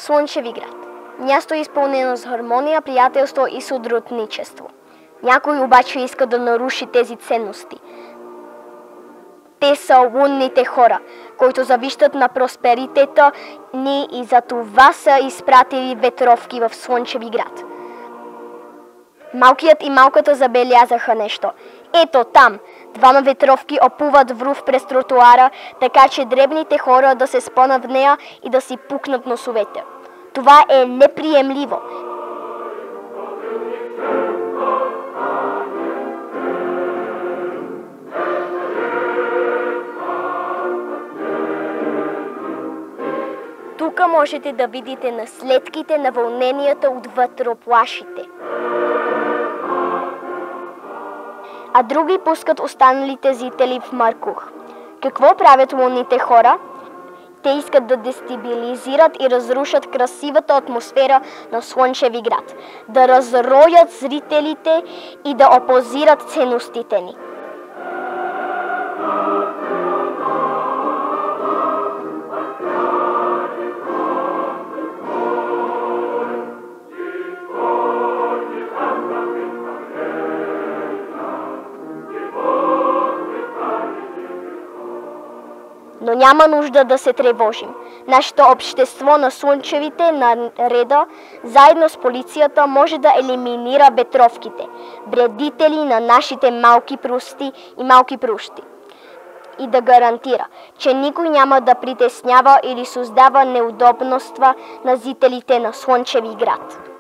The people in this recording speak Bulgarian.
Слънчеви град. Място изпълнено с хармония, приятелство и сътрудничество. Някой обаче иска да наруши тези ценности. Те са лунните хора, които завиждат на просперитета ни и за това са изпратили ветровки в Слънчеви град. Малкият и малката забелязаха нещо. Ето там, двама ветровки опуват врув през тротуара, така че дребните хора да се спънат в нея и да си пукнат носовете. Това е неприемливо. Тук можете да видите наследките на вълненията от вътроплашите. А други пускат останалите зрители в мъркух. Какво правят лунните хора? Те искат да дестабилизират и разрушат красивата атмосфера на Слънчеви град, да разроят зрителите и да опозират ценностите ни. Но няма нужда да се тревожим. Нашето общество на слънчевите нареда, заедно с полицията, може да елиминира ветровките, вредители на нашите малки прусти и малки прущи. И да гарантира, че никой няма да притеснява или създава неудобства на зрителите на Слънчеви град.